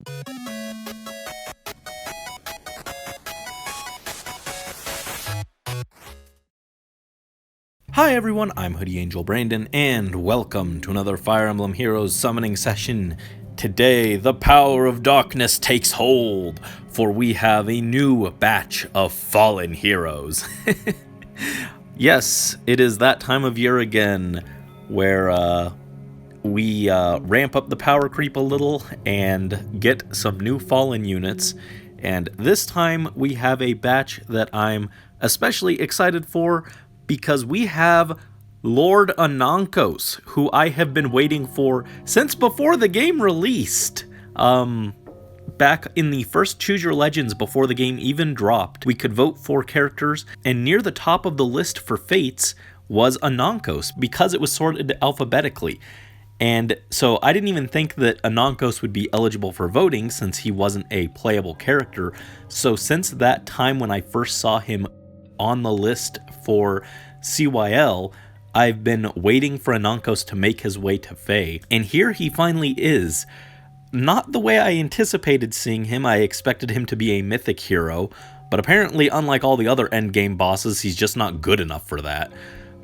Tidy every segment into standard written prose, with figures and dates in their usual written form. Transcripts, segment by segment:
Hi everyone, I'm Hoodie Angel Brandon, and welcome to another Fire Emblem Heroes summoning session. Today, the power of darkness takes hold, for we have a new batch of fallen heroes. Yes, it is that time of year again, where we ramp up the power creep a little and get some new fallen units. And this time, we have a batch that I'm especially excited for, because we have Lord Anankos, who I have been waiting for since before the game released. Back in the first Choose Your Legends before the game even dropped, we could vote for characters, and near the top of the list for fates was Anankos, because it was sorted alphabetically. And so I didn't even think that Anankos would be eligible for voting since he wasn't a playable character. So since that time when I first saw him on the list for CYL, I've been waiting for Anankos to make his way to FEH, and here he finally is. Not the way I anticipated seeing him. I expected him to be a mythic hero, but apparently, unlike all the other endgame bosses, he's just not good enough for that.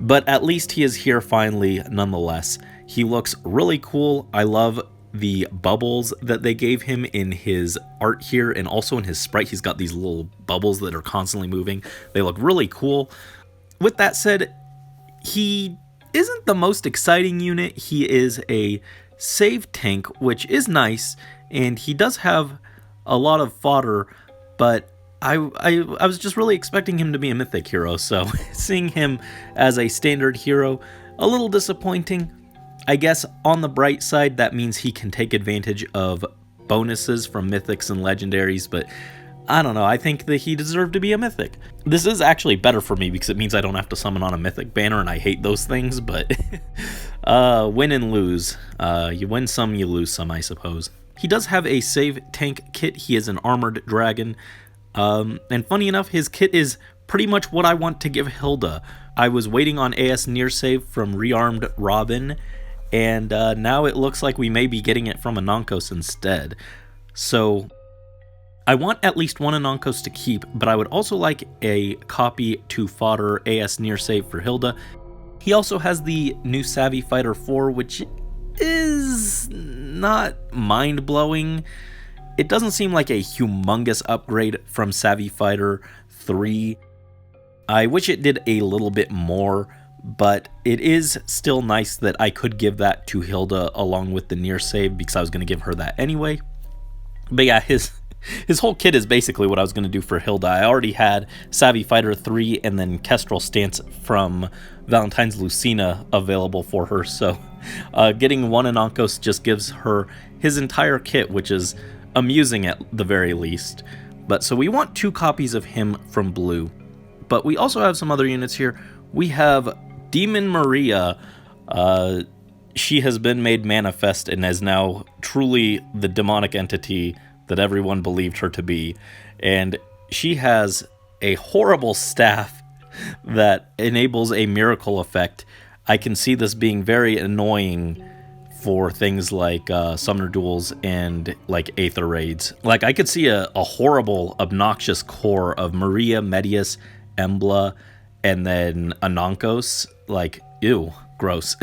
But at least he is here finally, nonetheless. He looks really cool. I love the bubbles that they gave him in his art here, and also in his sprite. He's got these little bubbles that are constantly moving. They look really cool. With that said, he isn't the most exciting unit. He is a save tank, which is nice, and he does have a lot of fodder, but I was just really expecting him to be a mythic hero, so seeing him as a standard hero, a little disappointing. I guess on the bright side, that means he can take advantage of bonuses from mythics and legendaries, but I don't know, I think that he deserved to be a mythic. This is actually better for me because it means I don't have to summon on a mythic banner, and I hate those things, but win and lose. You win some, you lose some, I suppose. He does have a save tank kit. He is an armored dragon, and funny enough, his kit is pretty much what I want to give Hilda. I was waiting on AS near save from Rearmed Robin, and now it looks like we may be getting it from Anankos instead. So I want at least one Anankos to keep, but I would also like a copy to fodder AS near save for Hilda. He also has the new Savvy Fighter 4, which is not mind-blowing. It doesn't seem like a humongous upgrade from Savvy Fighter 3. I wish it did a little bit more, but it is still nice that I could give that to Hilda along with the near save, because I was going to give her that anyway. But yeah, his whole kit is basically what I was going to do for Hilda. I already had Savvy Fighter 3 and then Kestrel Stance from Valentine's Lucina available for her, so getting one Anankos just gives her his entire kit, which is amusing at the very least. But so we want 2 copies of him from Blue. But we also have some other units here. We have Demon Maria. She has been made manifest and is now truly the demonic entity that everyone believed her to be. And she has a horrible staff that enables a miracle effect. I can see this being very annoying for things like Summoner Duels and like Aether Raids. Like, I could see a horrible, obnoxious core of Maria, Medius, Embla, and then Anankos. Like, ew, gross.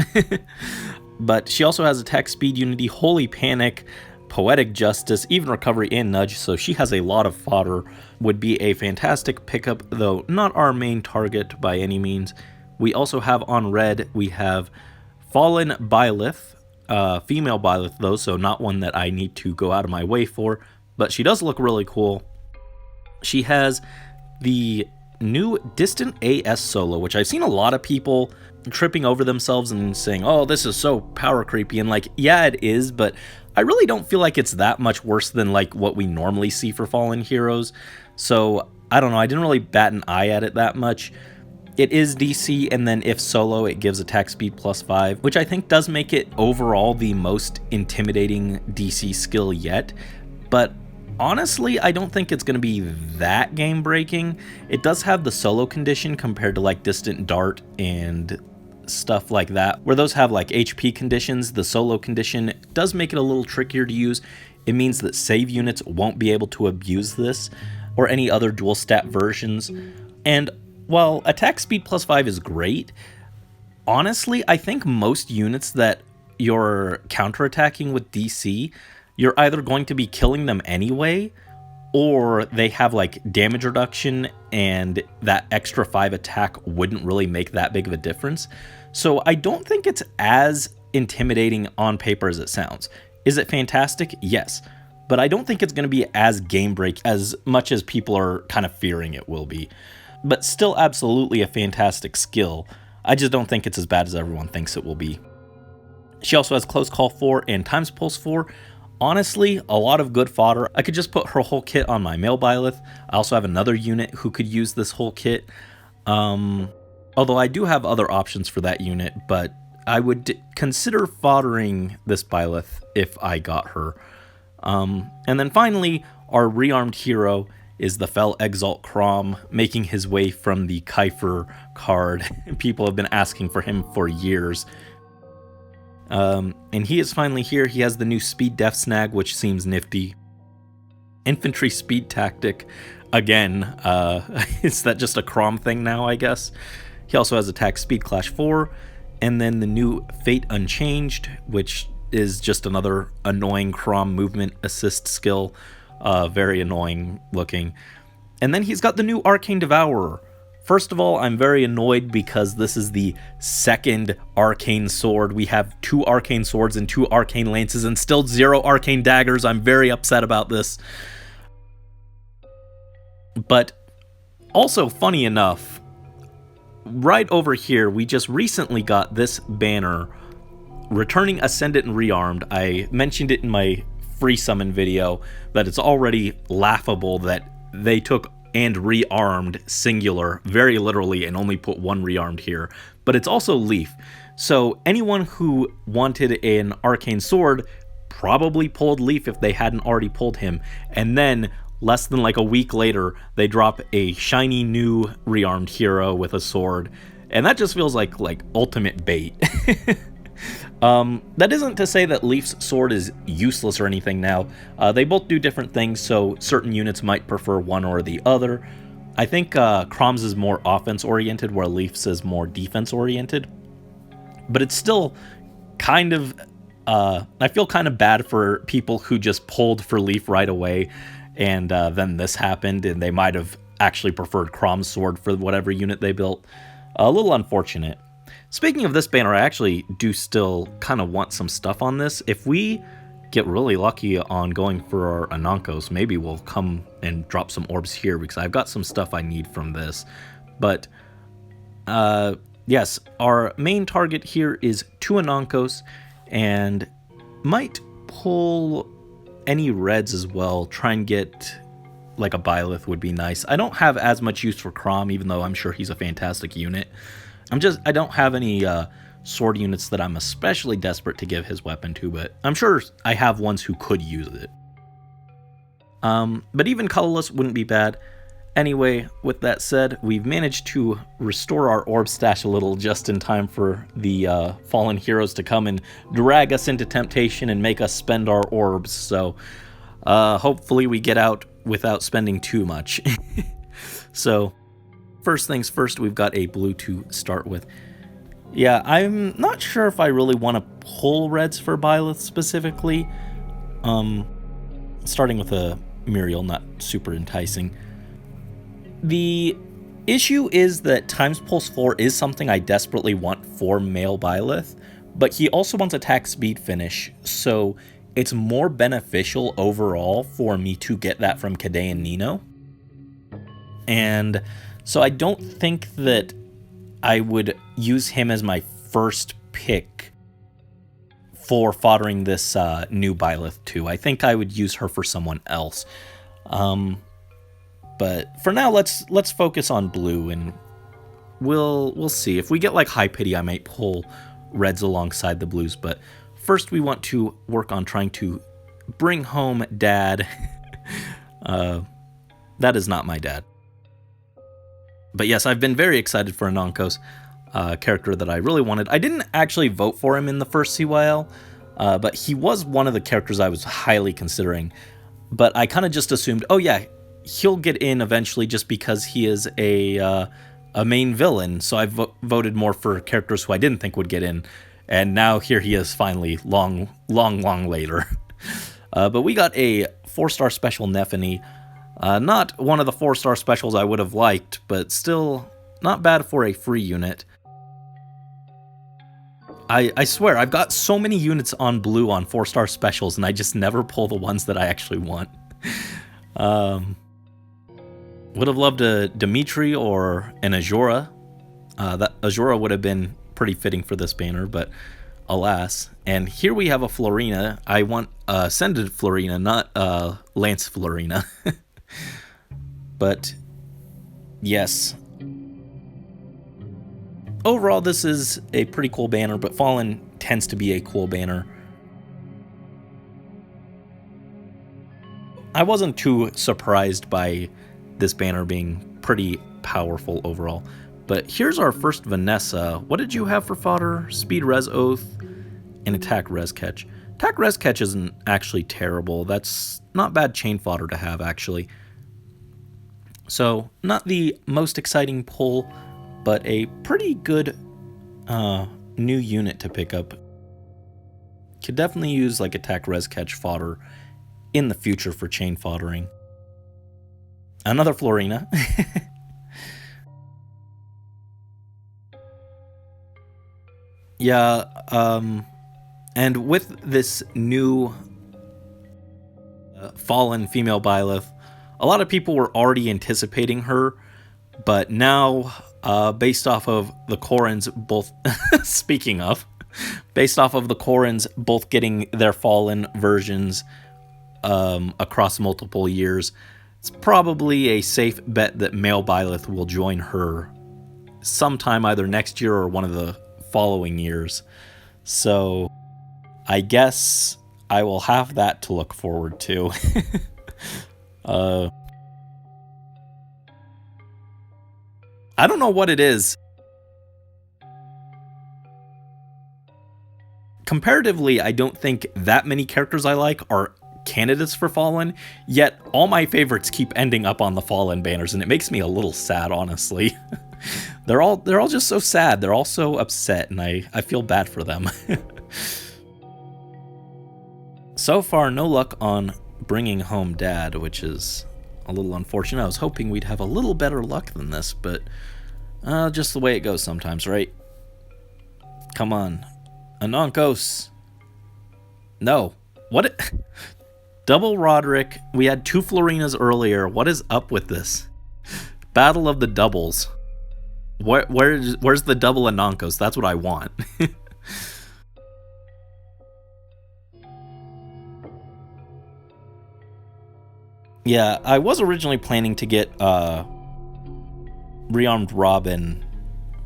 But she also has attack speed, unity, holy panic, poetic justice, even recovery and nudge, so she has a lot of fodder. Would be a fantastic pickup, though not our main target by any means. We also have on red, we have Fallen Byleth, female Byleth though, so not one that I need to go out of my way for, but she does look really cool. She has the new Distant AS solo, which I've seen a lot of people tripping over themselves and saying, oh, this is so power creepy, and like, yeah, it is, but I really don't feel like it's that much worse than like what we normally see for fallen heroes. So I don't know, I didn't really bat an eye at it that much. It is DC, and then if solo, it gives attack speed +5, which I think does make it overall the most intimidating DC skill yet. But honestly, I don't think it's going to be that game breaking. It does have the solo condition compared to like Distant Dart and stuff like that, where those have like HP conditions. The solo condition does make it a little trickier to use. It means that save units won't be able to abuse this, or any other dual stat versions. And while attack speed +5 is great, honestly, I think most units that you're counterattacking with DC, you're either going to be killing them anyway, or they have like damage reduction and that extra 5 attack wouldn't really make that big of a difference. So I don't think it's as intimidating on paper as it sounds. Is it fantastic? Yes. But I don't think it's going to be as game break as much as people are kind of fearing it will be. But still absolutely a fantastic skill. I just don't think it's as bad as everyone thinks it will be. She also has Close Call 4 and Times Pulse 4. Honestly, a lot of good fodder. I could just put her whole kit on my male Byleth. I also have another unit who could use this whole kit. Although I do have other options for that unit, but I would consider foddering this Byleth if I got her. And then finally, our rearmed hero is the Fel Exalt Chrom, making his way from the Kiefer card. People have been asking for him for years. And he is finally here. He has the new Speed Def Snag, which seems nifty. Infantry Speed Tactic. Again, is that just a Chrom thing now, I guess? He also has Attack Speed Clash 4. And then the new Fate Unchanged, which is just another annoying Chrom movement assist skill. Very annoying looking. And then he's got the new Arcane Devourer. First of all, I'm very annoyed because this is the second Arcane Sword. We have 2 Arcane Swords and 2 Arcane Lances and still 0 Arcane Daggers. I'm very upset about this. But also, funny enough, right over here, we just recently got this banner, Returning Ascendant and Rearmed. I mentioned it in my free summon video that it's already laughable that they took and rearmed singular very literally and only put 1 rearmed here, but it's also Leaf. So anyone who wanted an arcane sword probably pulled Leaf if they hadn't already pulled him, and then less than like a week later they drop a shiny new rearmed hero with a sword, and that just feels like ultimate bait. That isn't to say that Leaf's sword is useless or anything now. They both do different things, so certain units might prefer one or the other. I think Chrom's is more offense-oriented, where Leaf's is more defense-oriented. But it's still kind of... I feel kind of bad for people who just pulled for Leaf right away, and then this happened, and they might have actually preferred Chrom's sword for whatever unit they built. A little unfortunate. Speaking of this banner, I actually do still kind of want some stuff on this. If we get really lucky on going for our Anankos, maybe we'll come and drop some orbs here, because I've got some stuff I need from this. But yes, our main target here is 2 Anankos, and might pull any reds as well. Try and get like a Byleth would be nice. I don't have as much use for Chrom, even though I'm sure he's a fantastic unit. I don't have any sword units that I'm especially desperate to give his weapon to, but I'm sure I have ones who could use it. But even colorless wouldn't be bad. Anyway, with that said, we've managed to restore our orb stash a little just in time for the fallen heroes to come and drag us into temptation and make us spend our orbs, so hopefully we get out without spending too much. So... first things first, we've got a blue to start with. Yeah, I'm not sure if I really want to pull reds for Byleth specifically. Starting with a Muriel, not super enticing. The issue is that Times Pulse 4 is something I desperately want for male Byleth, but he also wants attack speed finish, so it's more beneficial overall for me to get that from Kade and Nino. And... so I don't think that I would use him as my first pick for foddering this new Byleth 2. I think I would use her for someone else. But for now, let's focus on blue, and we'll see. If we get like High Pity, I might pull reds alongside the blues. But first, we want to work on trying to bring home Dad. That is not my dad. But yes, I've been very excited for Anankos, a character that I really wanted. I didn't actually vote for him in the first CYL. But he was one of the characters I was highly considering. But I kind of just assumed, oh yeah, he'll get in eventually just because he is a main villain. So I voted more for characters who I didn't think would get in. And now here he is finally, long later. But we got a 4-star special Nephany. Not one of the 4-star specials I would have liked, but still not bad for a free unit. I swear, I've got so many units on blue on 4-star specials, and I just never pull the ones that I actually want. Would have loved a Dimitri or an Azura. That Azura would have been pretty fitting for this banner, but alas. And here we have a Florina. I want Ascended Florina, not Lance Florina. But yes. Overall, this is a pretty cool banner, but Fallen tends to be a cool banner. I wasn't too surprised by this banner being pretty powerful overall. But here's our first Vanessa. What did you have for fodder? Speed Res Oath and Attack Res Catch. Attack Res Catch isn't actually terrible. That's not bad chain fodder to have, actually. So, not the most exciting pull, but a pretty good new unit to pick up. Could definitely use like Attack Res Catch fodder in the future for chain foddering. Another Florina. Yeah, and with this new Fallen female Byleth, a lot of people were already anticipating her, but now, based off of the Corrins both, speaking of, based off of the Corrins both getting their Fallen versions across multiple years, it's probably a safe bet that male Byleth will join her sometime either next year or one of the following years. So I guess I will have that to look forward to. I don't know what it is. Comparatively, I don't think that many characters I like are candidates for Fallen, yet all my favorites keep ending up on the Fallen banners, and it makes me a little sad, honestly. They're all just so sad. They're all so upset, and I feel bad for them. So far, no luck on bringing home Dad, which is a little unfortunate. I was hoping we'd have a little better luck than this, but just the way it goes sometimes, right? Come on. Anonkos. No. What? Double Roderick. We had 2 Florinas earlier. What is up with this? Battle of the doubles. Where's the double Anonkos? That's what I want. Yeah, I was originally planning to get Rearmed Robin.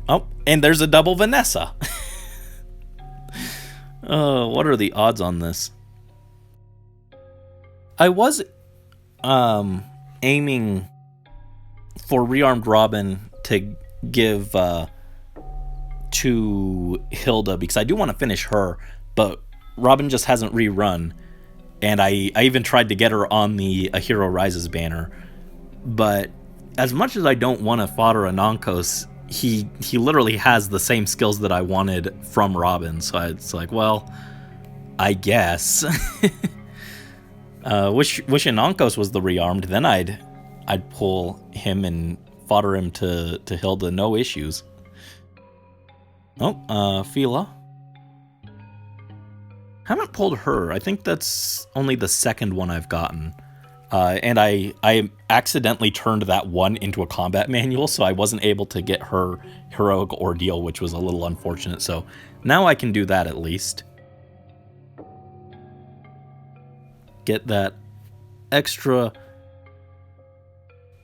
Oh, and there's a double Vanessa. What are the odds on this? I was aiming for Rearmed Robin to give to Hilda because I do want to finish her, but Robin just hasn't rerun, and I even tried to get her on the A Hero Rises banner, but as much as I don't want to fodder Anonkos, he literally has the same skills that I wanted from Robin, so it's like, well, I guess. Wish Anonkos was the Rearmed, then I'd pull him and fodder him to Hilda, no issues. Oh, Fila. Haven't pulled her. I think that's only the second one I've gotten. And I accidentally turned that one into a combat manual, so I wasn't able to get her heroic ordeal, which was a little unfortunate. So now I can do that at least. Get that extra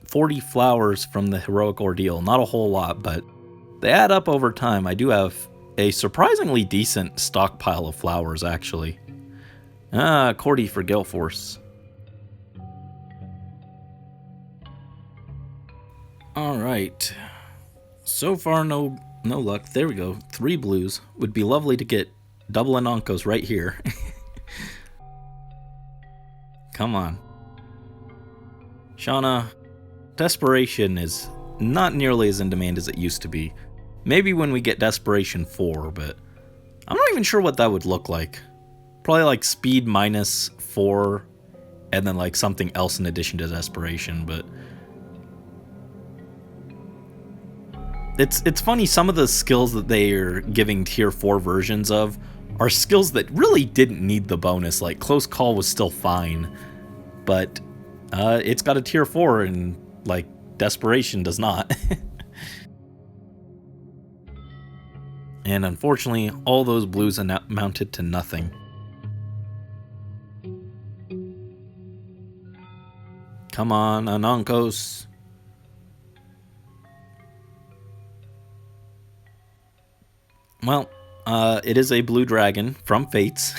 40 flowers from the heroic ordeal. Not a whole lot, but they add up over time. I do have a surprisingly decent stockpile of flowers, actually. Cordy for Gale Force. Alright. So far, no luck. There we go. 3 blues. Would be lovely to get double Anonkos right here. Come on. Shauna, Desperation is not nearly as in demand as it used to be. Maybe when we get Desperation 4, but I'm not even sure what that would look like. Probably like speed minus 4, and then like something else in addition to Desperation, but... It's funny, some of the skills that they are giving tier 4 versions of are skills that really didn't need the bonus. Like, Close Call was still fine, but it's got a tier 4 and, like, Desperation does not. And unfortunately, all those blues amounted to nothing. Come on, Anonkos. Well, it is a blue dragon from Fates.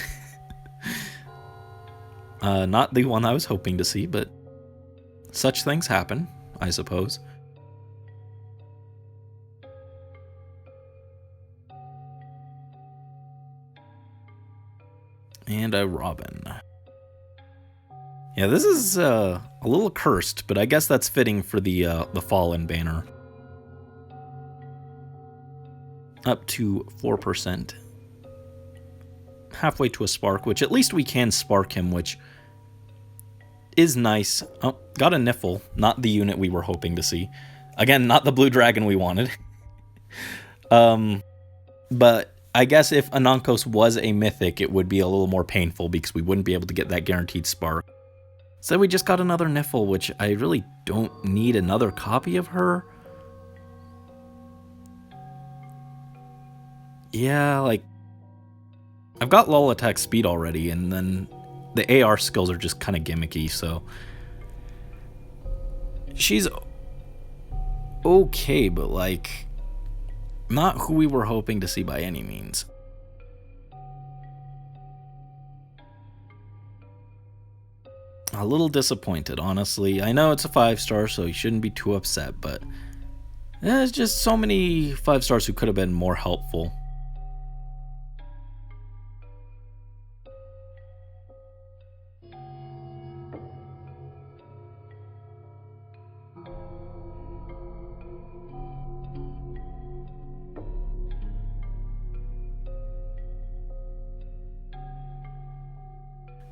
Not the one I was hoping to see, but such things happen, I suppose. And a Robin. Yeah, this is a little cursed, but I guess that's fitting for the Fallen banner. Up to 4%. Halfway to a spark, which at least we can spark him, which is nice. Oh, got a Niffle, not the unit we were hoping to see. Again, not the blue dragon we wanted. But I guess if Anonkos was a mythic, it would be a little more painful because we wouldn't be able to get that guaranteed spark. So we just got another Niffle, which I really don't need another copy of her. Yeah, like, I've got lull attack speed already, and then the AR skills are just kind of gimmicky, so... She's okay, but, like, not who we were hoping to see by any means. A little disappointed, honestly. I know it's a 5-star, so you shouldn't be too upset, but there's just so many 5-stars who could have been more helpful.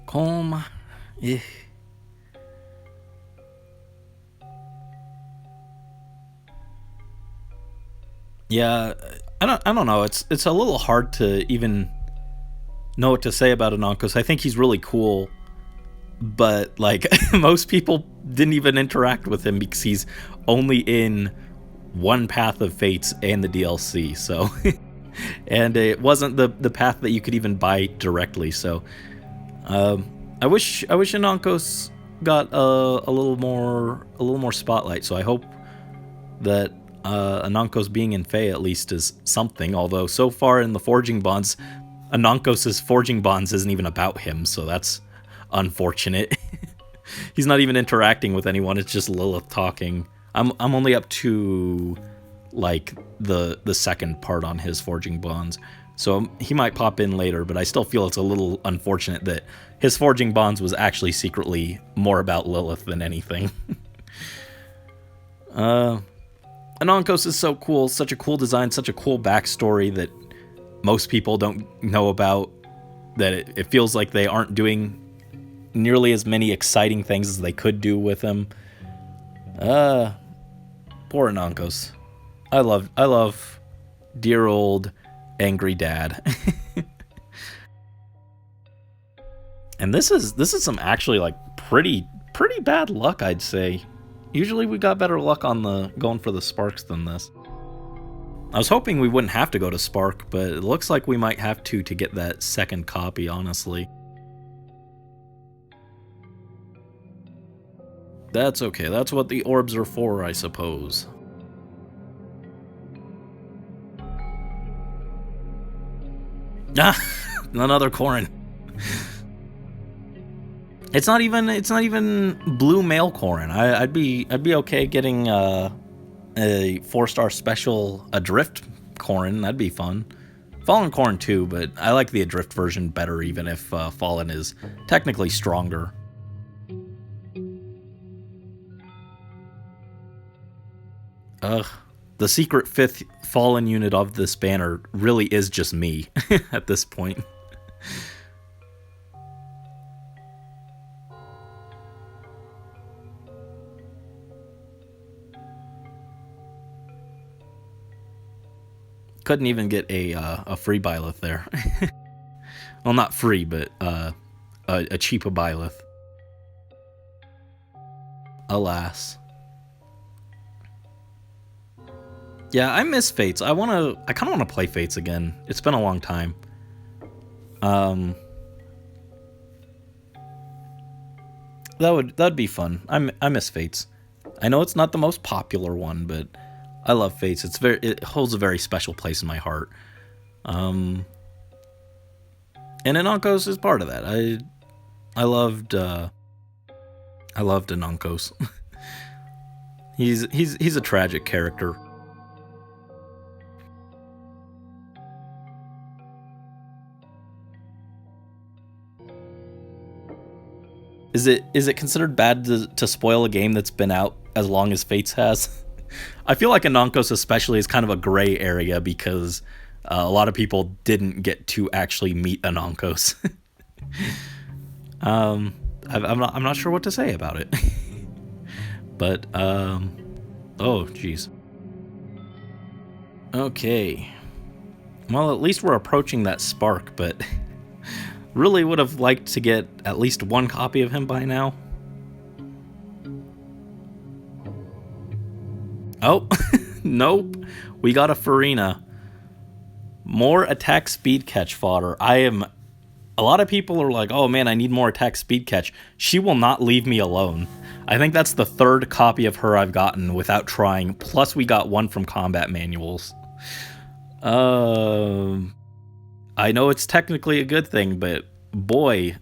Chrom, yeah, I don't know. It's a little hard to even know what to say about Anonkos. I think he's really cool, but like most people didn't even interact with him because he's only in one path of Fates and the DLC. So, and it wasn't the path that you could even buy directly. So. I wish Anonkos got a little more spotlight. So I hope that Anonkos being in Fae at least is something. Although so far in the Forging Bonds, Anonkos' Forging Bonds isn't even about him, so that's unfortunate. He's not even interacting with anyone. It's just Lilith talking. I'm only up to like the second part on his Forging Bonds. So he might pop in later, but I still feel it's a little unfortunate that his Forging Bonds was actually secretly more about Lilith than anything. Anonkos is so cool, such a cool design, such a cool backstory that most people don't know about, that it feels like they aren't doing nearly as many exciting things as they could do with him. Poor Anonkos. I love dear old angry dad. And this is some actually like pretty bad luck, I'd say. Usually we got better luck on the going for the sparks than this. I was hoping we wouldn't have to go to spark, but it looks like we might have to get that second copy, honestly. That's okay. That's what the orbs are for, I suppose. Ah, another Corrin. It's not even blue male Corrin. I'd be okay getting a 4-star special Adrift Corrin. That'd be fun. Fallen Corrin too, but I like the Adrift version better, even if Fallen is technically stronger. The secret 5th fallen unit of this banner really is just me at this point. Couldn't even get a free Byleth there. Well, not free, but a cheap Byleth. Alas. Yeah, I miss Fates. I kind of wanna play Fates again. It's been a long time. That'd be fun. I miss Fates. I know it's not the most popular one, but I love Fates. It holds a very special place in my heart. And Anonkos is part of that. I loved Anonkos. He's a tragic character. Is it considered bad to spoil a game that's been out as long as Fates has? I feel like Anonkos especially is kind of a gray area because a lot of people didn't get to actually meet Anonkos. I'm not sure what to say about it. But oh jeez. Okay. Well, at least we're approaching that spark, but really would have liked to get at least one copy of him by now. Oh, nope. We got a Farina. More attack speed catch fodder. A lot of people are like, oh man, I need more attack speed catch. She will not leave me alone. I think that's the 3rd copy of her I've gotten without trying. Plus we got one from combat manuals. I know it's technically a good thing, but boy,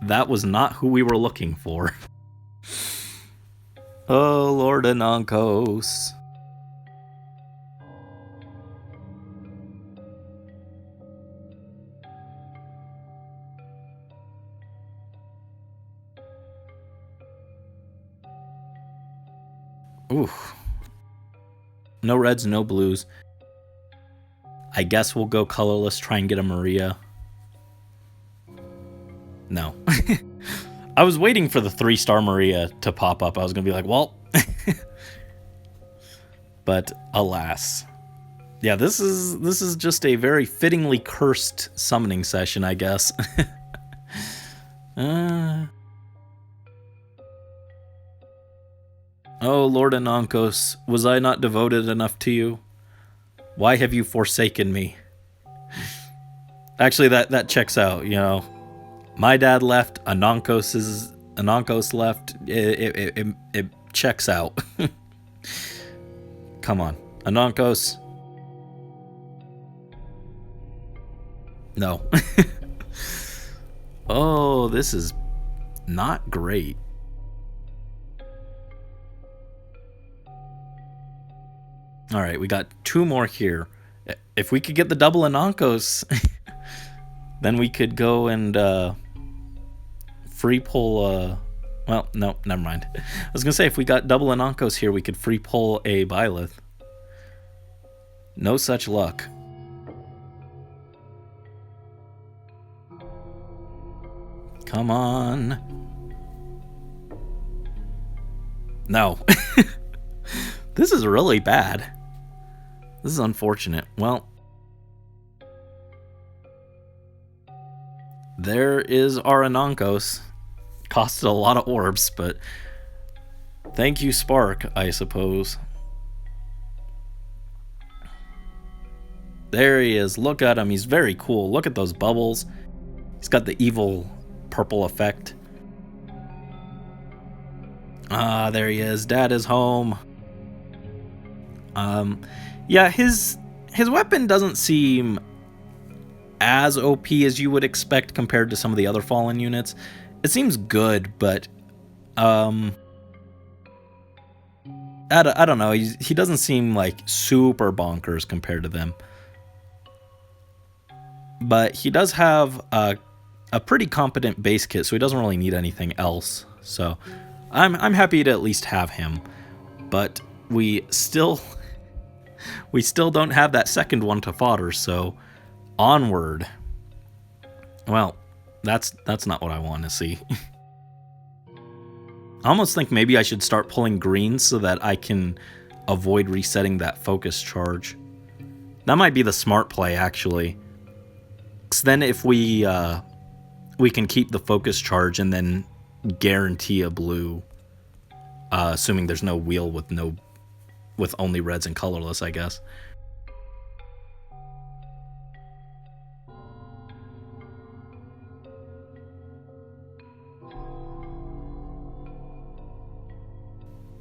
that was not who we were looking for. Oh, Lord Anonkos. Ooh. No reds, no blues. I guess we'll go colorless, try and get a Maria. No. I was waiting for the 3-star Maria to pop up. I was going to be like, well. But alas. Yeah, this is just a very fittingly cursed summoning session, I guess. Oh, Lord Anonkos, was I not devoted enough to you? Why have you forsaken me? Actually, that checks out, you know. My dad left, Anonkos left. It checks out. Come on. Anonkos. No. Oh, this is not great. Alright, we got 2 more here. If we could get the double Anonkos, then we could go and free pull... well, no, never mind. I was going to say, if we got double Anonkos here, we could free pull a Byleth. No such luck. Come on. No. This is really bad. This is unfortunate. Well, there is our Anonkos. Costed a lot of orbs, but thank you, Spark, I suppose. There he is. Look at him. He's very cool. Look at those bubbles. He's got the evil purple effect. Ah, there he is. Dad is home. Yeah, his weapon doesn't seem as OP as you would expect compared to some of the other Fallen units. It seems good, but I don't know. He doesn't seem like super bonkers compared to them. But he does have a pretty competent base kit, so he doesn't really need anything else. So I'm happy to at least have him. But we still We still don't have that second one to fodder, so onward. Well, that's not what I want to see. I almost think maybe I should start pulling greens so that I can avoid resetting that focus charge. That might be the smart play, actually. 'Cause then if we can keep the focus charge and then guarantee a blue, assuming there's no wheel with only reds and colorless, I guess.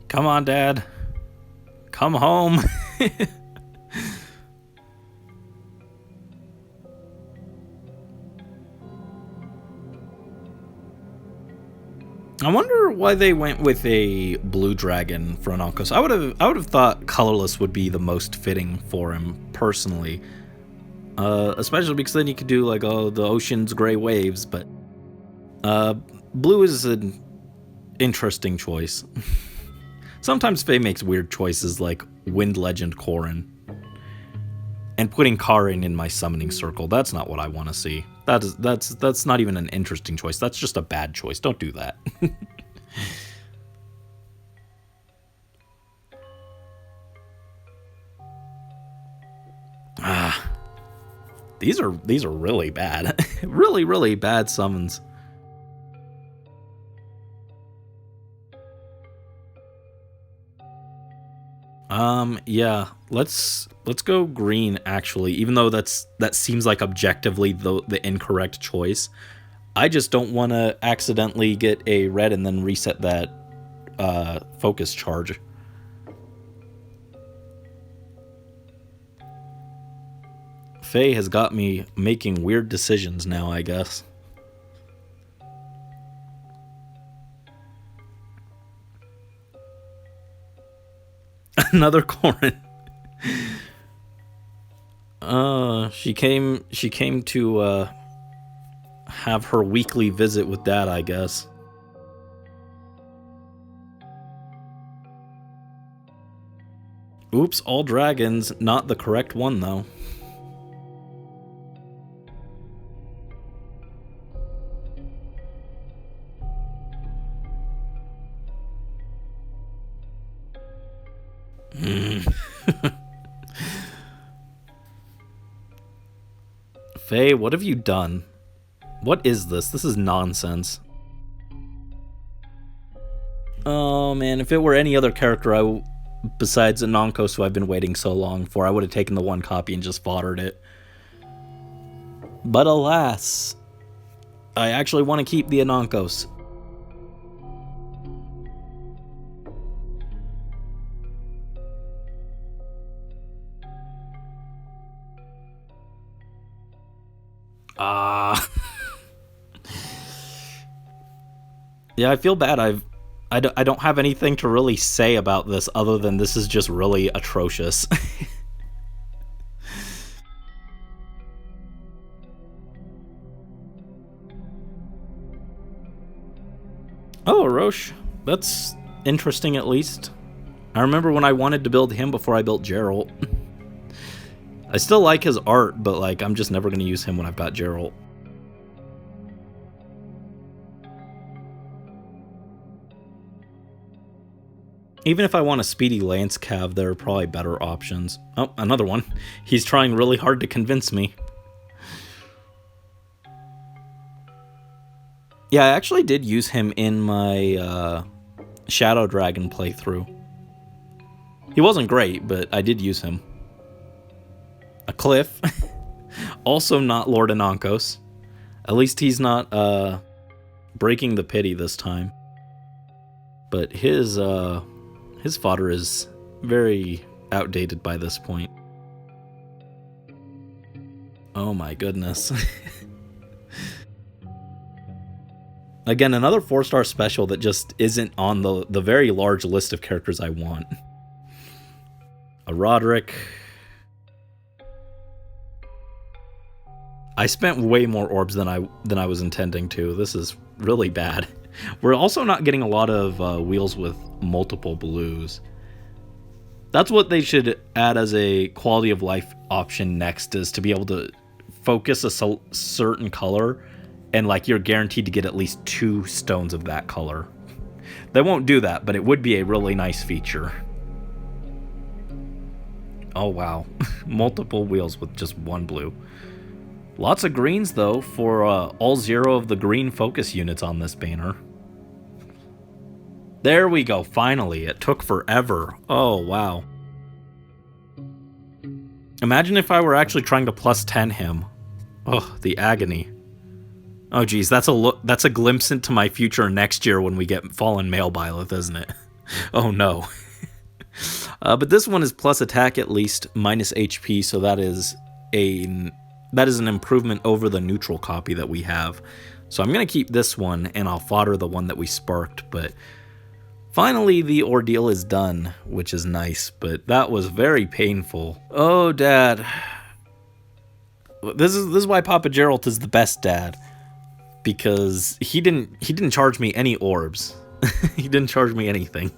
Come on, Dad. Come home. I wonder why they went with a blue dragon for Anonkos. I would have thought colorless would be the most fitting for him personally, especially because then you could do like the ocean's gray waves. But blue is an interesting choice. Sometimes Faye makes weird choices like Wind Legend Corrin. And putting Karin in my summoning circle, that's not what I want to see. That's not even an interesting choice. That's just a bad choice. Don't do that. These are really bad. Really, really bad summons. Yeah, let's go green, actually, even though that seems like objectively the incorrect choice. I just don't want to accidentally get a red and then reset that focus charge. Faye has got me making weird decisions now, I guess. Another Corrin. She came to have her weekly visit with Dad, I guess. Oops, all dragons, not the correct one though. Faye, what have you done? What is this? This is nonsense. Oh man, if it were any other character besides Anonkos, who I've been waiting so long for, I would have taken the one copy and just foddered it. But alas, I actually want to keep the Anonkos. Yeah, I feel bad. I don't have anything to really say about this other than this is just really atrocious. Oh, Roche. That's interesting, at least. I remember when I wanted to build him before I built Geralt. I still like his art, but like I'm just never going to use him when I've got Geralt. Even if I want a speedy Lance Cav, there are probably better options. Oh, another one. He's trying really hard to convince me. Yeah, I actually did use him in my Shadow Dragon playthrough. He wasn't great, but I did use him. A Cliff. Also not Lord Anonkos. At least he's not breaking the pity this time. But his fodder is very outdated by this point. Oh my goodness. Again, another 4-star special that just isn't on the very large list of characters I want. A Roderick. I spent way more orbs than I was intending to. This is really bad. We're also not getting a lot of wheels with multiple blues. That's what they should add as a quality of life option next, is to be able to focus a certain color and like you're guaranteed to get at least 2 stones of that color. They won't do that, but it would be a really nice feature. Oh wow, multiple wheels with just 1 blue. Lots of greens though for all 0 of the green focus units on this banner. There we go, finally. It took forever. Oh wow. Imagine if I were actually trying to plus 10 him. Oh, the agony. Oh geez, that's a glimpse into my future next year when we get Fallen Male Byleth, isn't it? Oh no. But this one is plus attack at least, minus HP, so that is an improvement over the neutral copy that we have. So I'm going to keep this one, and I'll fodder the one that we sparked, but finally the ordeal is done, which is nice, but that was very painful. Oh, Dad. This is why Papa Geralt is the best dad, because he didn't charge me any orbs. He didn't charge me anything.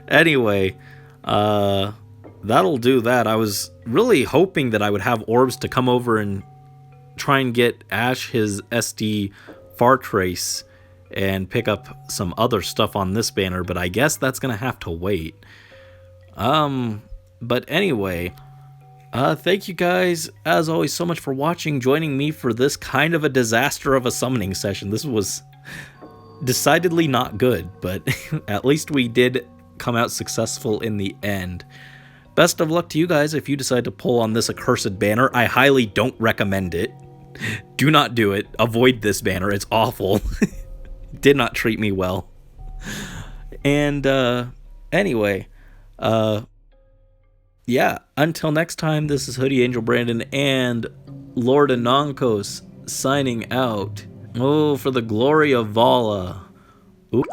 Anyway, that'll do that. I was really hoping that I would have orbs to come over and try and get Ash his SD far trace and pick up some other stuff on this banner, but I guess that's gonna have to wait. But anyway, thank you guys as always so much for watching, joining me for this kind of a disaster of a summoning session. This was decidedly not good, but at least we did come out successful in the end. Best of luck to you guys if you decide to pull on this accursed banner. I highly don't recommend it. Do not do it. Avoid this banner. It's awful. Did not treat me well. And anyway, yeah, until next time, this is Hoodie Angel Brandon and Lord Anonkos signing out. Oh, for the glory of Vala. Oop.